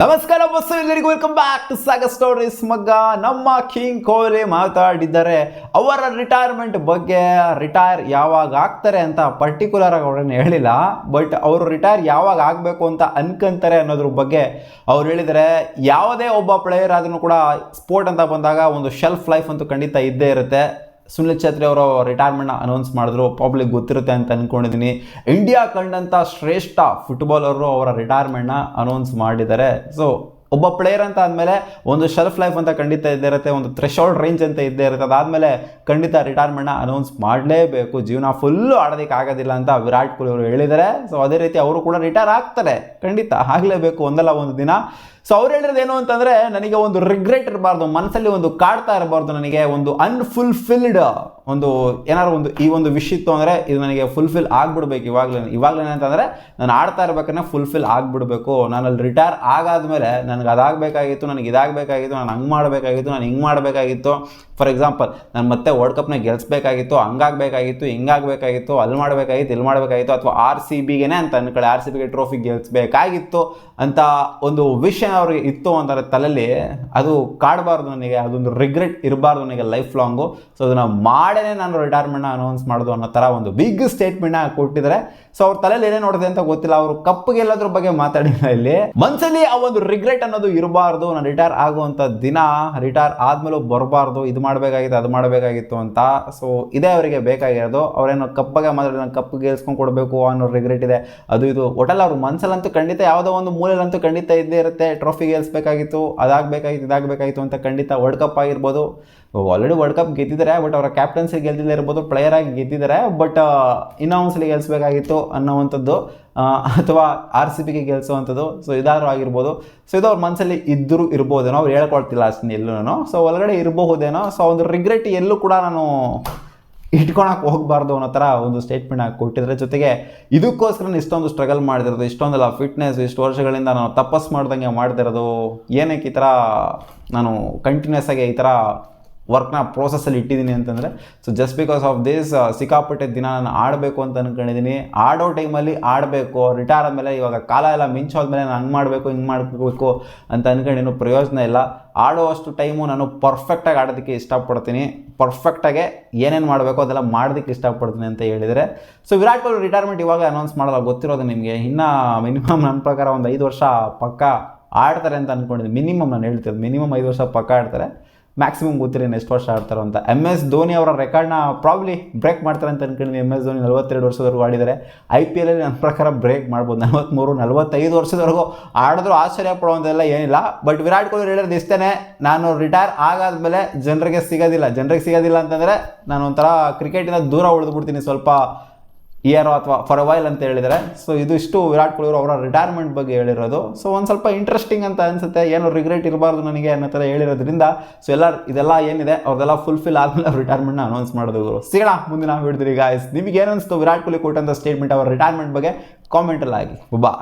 ನಮಸ್ಕಾರ ಬಸ್ಸು, ಎಲ್ಲರಿಗೂ welcome back to saga stories. ಮಗ್ಗ ನಮ್ಮ ಕಿಂಗ್ ಕೊಹ್ಲಿ ಮಾತಾಡಿದ್ದಾರೆ ಅವರ ರಿಟೈರ್ಮೆಂಟ್ ಬಗ್ಗೆ. ರಿಟೈರ್ ಯಾವಾಗ ಆಗ್ತಾರೆ ಅಂತ ಪರ್ಟಿಕ್ಯುಲರ್ ಆಗಿ ಅವ್ರನ್ನ ಹೇಳಿಲ್ಲ, ಬಟ್ ಅವರು ರಿಟೈರ್ ಯಾವಾಗ ಆಗಬೇಕು ಅಂತ ಅನ್ಕೊಂತಾರೆ ಅನ್ನೋದ್ರ ಬಗ್ಗೆ ಅವ್ರು ಹೇಳಿದರೆ. ಯಾವುದೇ ಒಬ್ಬ ಪ್ಲೇಯರ್ ಆದ್ರೂ ಕೂಡ ಸ್ಪೋರ್ಟ್ ಅಂತ ಬಂದಾಗ ಒಂದು ಶೆಲ್ಫ್ ಲೈಫ್ ಅಂತೂ ಖಂಡಿತ ಇದ್ದೇ ಇರುತ್ತೆ. ಸುನಿಲ್ ಛೇತ್ರಿ ಅವರು ರಿಟೈರ್ಮೆಂಟ್ನ ಅನೌನ್ಸ್ ಮಾಡಿದ್ರು, ಪಬ್ಲಿಕ್ ಗೊತ್ತಿರುತ್ತೆ ಅಂತ ಅಂದ್ಕೊಂಡಿದ್ದೀನಿ. ಇಂಡಿಯಾ ಕಂಡಂಥ ಶ್ರೇಷ್ಠ ಫುಟ್ಬಾಲರು ಅವರ ರಿಟೈರ್ಮೆಂಟ್ನ ಅನೌನ್ಸ್ ಮಾಡಿದ್ದಾರೆ. ಸೊ ಒಬ್ಬ ಪ್ಲೇಯರ್ ಅಂತ ಆದಮೇಲೆ ಒಂದು ಶೆಲ್ಫ್ ಲೈಫ್ ಅಂತ ಖಂಡಿತ ಇದ್ದೇ ಇರುತ್ತೆ, ಒಂದು ಥ್ರೆಶೋಲ್ಡ್ ರೇಂಜ್ ಅಂತ ಇದ್ದೇ ಇರುತ್ತೆ. ಅದಾದಮೇಲೆ ಖಂಡಿತ ರಿಟೈರ್ಮೆಂಟ್ನ ಅನೌನ್ಸ್ ಮಾಡಲೇಬೇಕು. ಜೀವನ ಫುಲ್ಲು ಆಡೋದಕ್ಕೆ ಆಗೋದಿಲ್ಲ ಅಂತ ವಿರಾಟ್ ಕೊಹ್ಲಿ ಅವರು ಹೇಳಿದ್ದಾರೆ. ಸೊ ಅದೇ ರೀತಿ ಅವರು ಕೂಡ ರಿಟೈರ್ ಆಗ್ತಾರೆ, ಖಂಡಿತ ಆಗಲೇಬೇಕು ಒಂದಲ್ಲ ಒಂದು ದಿನ. ಸೊ ಅವ್ರು ಹೇಳಿರೋದು ಏನು ಅಂತಂದರೆ, ನನಗೆ ಒಂದು ರಿಗ್ರೆಟ್ ಇರಬಾರ್ದು, ಮನಸ್ಸಲ್ಲಿ ಒಂದು ಕಾಡ್ತಾ ಇರಬಾರ್ದು, ನನಗೆ ಒಂದು ಅನ್ಫುಲ್ಫಿಲ್ಡ್ ಒಂದು ಏನಾದ್ರು ಒಂದು ಈ ಒಂದು ವಿಷಯ ಇತ್ತು ಅಂದರೆ ಇದು ನನಗೆ ಫುಲ್ಫಿಲ್ ಆಗಿಬಿಡ್ಬೇಕು. ಇವಾಗಲೇ ಅಂತಂದರೆ ನಾನು ಆಡ್ತಾ ಇರ್ಬೇಕಂದ್ರೆ ಫುಲ್ಫಿಲ್ ಆಗಿಬಿಡ್ಬೇಕು. ನಾನು ಅಲ್ಲಿ ರಿಟೈರ್ ಆಗಾದ್ಮೇಲೆ ನನಗೆ ಅದಾಗಬೇಕಾಗಿತ್ತು, ನನಗೆ ಇದಾಗಬೇಕಾಗಿತ್ತು, ನಾನು ಹಂಗೆ ಮಾಡಬೇಕಾಗಿತ್ತು, ನಾನು ಹಿಂಗೆ ಮಾಡಬೇಕಾಗಿತ್ತು. ಫಾರ್ ಎಕ್ಸಾಂಪಲ್, ನಾನು ಮತ್ತೆ ವರ್ಲ್ಡ್ ಕಪ್ನ ಗೆಲ್ಲಿಸ್ಬೇಕಾಗಿತ್ತು, ಹಂಗಾಗಬೇಕಾಗಿತ್ತು, ಹಿಂಗಾಗಬೇಕಾಗಿತ್ತು, ಅಲ್ಲಿ ಮಾಡಬೇಕಾಗಿತ್ತು, ಇಲ್ಲಿ ಮಾಡಬೇಕಾಗಿತ್ತು, ಅಥವಾ RCBಗೆ ಅಂತ ಅನ್ಕೊಳ್ಳಿ, RCBಗೆ ಟ್ರೋಫಿ ಗೆಲ್ಲಿಸ್ಬೇಕಾಗಿತ್ತು ಅಂತ ಒಂದು ವಿಷಯ ಅವ್ರಿಗೆ ಇತ್ತು ಅಂತಾರೆ ತಲೆಯಲ್ಲಿ. ಅದು ಕಾಡಬಾರ್ದು ನನಗೆ, ಅದೊಂದು ರಿಗ್ರೆಟ್ ಇರಬಾರ್ದು ನನಗೆ ಲೈಫ್ ಲಾಂಗು. ಸೊ ಅದನ್ನು ಮಾಡೇ ನಾನು ರಿಟೈರ್ಮೆಂಟ್ನ ಅನೌನ್ಸ್ ಮಾಡೋದು ಅನ್ನೋ ಥರ ಒಂದು ಬಿಗ್ ಸ್ಟೇಟ್ಮೆಂಟ್ನ ಕೊಟ್ಟಿದ್ದಾರೆ. ಸೊ ಅವ್ರ ತಲೆಯಲ್ಲಿ ಏನೇ ನೋಡಿದೆ ಅಂತ ಗೊತ್ತಿಲ್ಲ, ಅವರು ಕಪ್ಪು ಗೆಲ್ಲೋದ್ರ ಬಗ್ಗೆ ಮಾತಾಡಿಲ್ಲ. ಇಲ್ಲಿ ಮನಸ್ಸಲ್ಲಿ ಆ ಒಂದು ರಿಗ್ರೆಟ್ ಅನ್ನೋದು ಇರಬಾರ್ದು. ನಾನು ರಿಟೈರ್ ಆಗುವಂಥ ದಿನ ರಿಟೈರ್ ಆದ್ಮೇಲೂ ಬರಬಾರ್ದು, ಇದು ಮಾಡಬೇಕಾಗಿತ್ತು, ಅದು ಮಾಡಬೇಕಾಗಿತ್ತು ಅಂತ. ಸೊ ಇದೇ ಅವರಿಗೆ ಬೇಕಾಗಿರೋದು. ಅವರೇನು ಕಪ್ಪಾಗೆ ಮಾತಾಡಿದ ಕಪ್ಪು ಗೆಲ್ಸ್ಕೊಂಡು ಕೊಡಬೇಕು ಅನ್ನೋ ರಿಗ್ರೆಟ್ ಇದೆ, ಅದು ಇದು ಒಟ್ಟಲ್ಲ. ಅವ್ರ ಮನಸ್ಸಲ್ಲಂತೂ ಖಂಡಿತ ಯಾವುದೋ ಒಂದು ಮೂಲೆಯಲ್ಲಂತೂ ಖಂಡಿತ ಇದ್ದೇ ಇರುತ್ತೆ. ಟ್ರೋಫಿ ಗೆಲ್ಸ್ಬೇಕಾಗಿತ್ತು, ಅದಾಗಬೇಕಾಗಿತ್ತು, ಇದಾಗಬೇಕಾಗಿತ್ತು ಅಂತ ಖಂಡಿತ. ವರ್ಲ್ಡ್ ಕಪ್ ಆಗಿರ್ಬೋದು, ಆಲ್ರೆಡಿ ವರ್ಲ್ಡ್ ಕಪ್ ಗೆದ್ದಿದ್ದಾರೆ, ಬಟ್ ಅವರ ಕ್ಯಾಪ್ಟನ್ಸಿ ಗೆದ್ದಿಲ್ಲದೆ ಇರ್ಬೋದು, ಪ್ಲೇಯರ್ ಆಗಿ ಗೆದ್ದಿದ್ದಾರೆ, ಬಟ್ ಇನ್ನೂ ಒಂದ್ಸಲಿ ಗೆಲ್ಲಿಸ್ಬೇಕಾಗಿತ್ತು ಅನ್ನೋವಂಥದ್ದು, ಅಥವಾ RCBಗೆ ಗೆಲ್ಲಿಸುವಂಥದ್ದು. ಸೊ ಇದಾದರೂ ಆಗಿರ್ಬೋದು. ಸೊ ಇದು ಅವ್ರ ಮನಸ್ಸಲ್ಲಿ ಇದ್ದರೂ ಇರ್ಬೋದೇನೋ, ಅವ್ರು ಹೇಳ್ಕೊಳ್ತಿಲ್ಲ ಅಷ್ಟೇ ಎಲ್ಲೂ. ಸೊ ಒಳಗಡೆ ಇರಬಹುದೇನೋ. ಸೊ ಒಂದು ರಿಗ್ರೆಟ್ ಎಲ್ಲೂ ಕೂಡ ನಾನು ಇಟ್ಕೊಳಕ್ಕೆ ಹೋಗಬಾರ್ದು ಅನ್ನೋ ಥರ ಒಂದು ಸ್ಟೇಟ್ಮೆಂಟ್ ಕೊಟ್ಟಿದ್ರೆ. ಜೊತೆಗೆ ಇದಕ್ಕೋಸ್ಕರ ಇಷ್ಟೊಂದು ಸ್ಟ್ರಗಲ್ ಮಾಡ್ತಿರೋದು, ಇಷ್ಟೊಂದೆಲ್ಲ ಫಿಟ್ನೆಸ್, ಇಷ್ಟು ವರ್ಷಗಳಿಂದ ನಾನು ತಪಸ್ಸು ಮಾಡ್ದಂಗೆ ಮಾಡ್ತಿರೋದು, ಏನಕ್ಕೆ ಈ ಥರ ನಾನು ಕಂಟಿನ್ಯೂಸ್ ಆಗಿ ಈ ಥರ ವರ್ಕ್ನ ಪ್ರೋಸೆಸ್ಸಲ್ಲಿ ಇಟ್ಟಿದ್ದೀನಿ ಅಂತಂದರೆ, so just because of this ಸಿಕ್ಕಾಪಟ್ಟೆ ದಿನ ನಾನು ಆಡಬೇಕು ಅಂತ ಅಂದ್ಕೊಂಡಿದ್ದೀನಿ. ಆಡೋ ಟೈಮಲ್ಲಿ ಆಡಬೇಕು. ರಿಟೈರ್ ಆದಮೇಲೆ ಇವಾಗ ಕಾಲ ಎಲ್ಲ ಮಿಂಚೋದ್ಮೇಲೆ ನಾನು ಹಂಗೆ ಮಾಡಬೇಕು, ಹಿಂಗೆ ಮಾಡಬೇಕು ಅಂತ ಅಂದ್ಕೊಂಡಿನೂ ಪ್ರಯೋಜನ ಇಲ್ಲ. ಆಡೋವಷ್ಟು ಟೈಮು ನಾನು ಪರ್ಫೆಕ್ಟಾಗಿ ಆಡೋದಕ್ಕೆ ಇಷ್ಟಪಡ್ತೀನಿ, ಪರ್ಫೆಕ್ಟಾಗೆ ಏನೇನು ಮಾಡಬೇಕು ಅದೆಲ್ಲ ಮಾಡೋದಕ್ಕೆ ಇಷ್ಟಪಡ್ತೀನಿ ಅಂತ ಹೇಳಿದರೆ. ಸೊ ವಿರಾಟ್ ಕೊಹ್ಲಿ ರಿಟೈರ್ಮೆಂಟ್ ಇವಾಗ ಅನೌನ್ಸ್ ಮಾಡಲ್ಲ, ಗೊತ್ತಿರೋದು ನಿಮಗೆ. ಇನ್ನು ಮಿನಿಮಮ್ ನನ್ನ ಪ್ರಕಾರ ಒಂದು 5 ವರ್ಷ ಪಕ್ಕ ಆಡ್ತಾರೆ ಅಂತ ಅಂದ್ಕೊಂಡಿದ್ದೀನಿ. ಮಿನಿಮಮ್ ನಾನು ಹೇಳ್ತಿರೋದು, ಮಿನಿಮಮ್ 5 ವರ್ಷ ಪಕ್ಕ ಆಡ್ತಾರೆ. ಮ್ಯಾಕ್ಸಿಮಮ್ ಗೊತ್ತಿರಿ ಎಷ್ಟು ವರ್ಷ ಆಡ್ತಾರೋ ಅಂತ. MS ಧೋನಿ ಅವರ ರೆಕಾರ್ಡ್ನ ಪ್ರಾಬ್ಲಿ ಬ್ರೇಕ್ ಮಾಡ್ತಾರೆ ಅಂತ ಅಂದ್ಕೊಂಡಿದ್ದೀನಿ. MS ಧೋನಿ 42 ವರ್ಷದವರೆಗೂ ಆಡಿದ್ದಾರೆ. IPL ನನ್ನ ಪ್ರಕಾರ ಬ್ರೇಕ್ ಮಾಡ್ಬೋದು, 43, 45 ವರ್ಷದವರೆಗೂ ಆಡಿದ್ರು ಆಶ್ಚರ್ಯ ಪಡುವಂಥದ್ದೆಲ್ಲ ಏನಿಲ್ಲ. ಬಟ್ ವಿರಾಟ್ ಕೊಹ್ಲಿ ಹೇಳಿರೋದು ಇಷ್ಟೇ, ನಾನು ರಿಟೈರ್ ಆಗಾದ್ಮೇಲೆ ಜನರಿಗೆ ಸಿಗೋದಿಲ್ಲ ಅಂತಂದರೆ ನಾನು ಒಂಥರ ಕ್ರಿಕೆಟಿಂದ ದೂರ ಉಳಿದ್ಬಿಡ್ತೀನಿ ಸ್ವಲ್ಪ ಇಯರೋ ಅಥವಾ ಫಾರ್ ಅ ವೈಲ್ ಅಂತ ಹೇಳಿದ್ದಾರೆ. ಸೊ ಇದು ಇಷ್ಟು ವಿರಾಟ್ ಕೊಹ್ಲಿ ಅವರ ರಿಟೈರ್ಮೆಂಟ್ ಬಗ್ಗೆ ಹೇಳಿರೋದು. ಸೊ ಒಂದು ಸ್ವಲ್ಪ ಇಂಟ್ರೆಸ್ಟಿಂಗ್ ಅಂತ ಅನಿಸುತ್ತೆ, ಏನು ರಿಗ್ರೆಟ್ ಇರಬಾರ್ದು ನನಗೆ ಅನ್ನೋ ಥರ ಹೇಳಿರೋದ್ರಿಂದ. ಸೊ ಇದೆಲ್ಲ ಏನಿದೆ ಅವ್ರದೆಲ್ಲ ಫುಲ್ಫಿಲ್ ಆದಮೇಲೆ ರಿಟೈರ್ಮೆಂಟ್ನ ಅನೌನ್ಸ್ ಮಾಡೋದು. ಸಿಗೋಣ ಮುಂದಿನ ವಿಡಿಯೋದಲ್ಲಿ ಗಾಯ್ಸ್. ನಿಮಗೆ ಏನು ಅನಿಸ್ತು ವಿರಾಟ್ ಕೊಹ್ಲಿ ಕೊಟ್ಟಂಥ ಸ್ಟೇಟ್ಮೆಂಟ್, ಅವರ ರಿಟೈರ್ಮೆಂಟ್ ಬಗ್ಗೆ ಕಾಮೆಂಟಲ್ಲಿ ಆಗಿ. ಬಾ.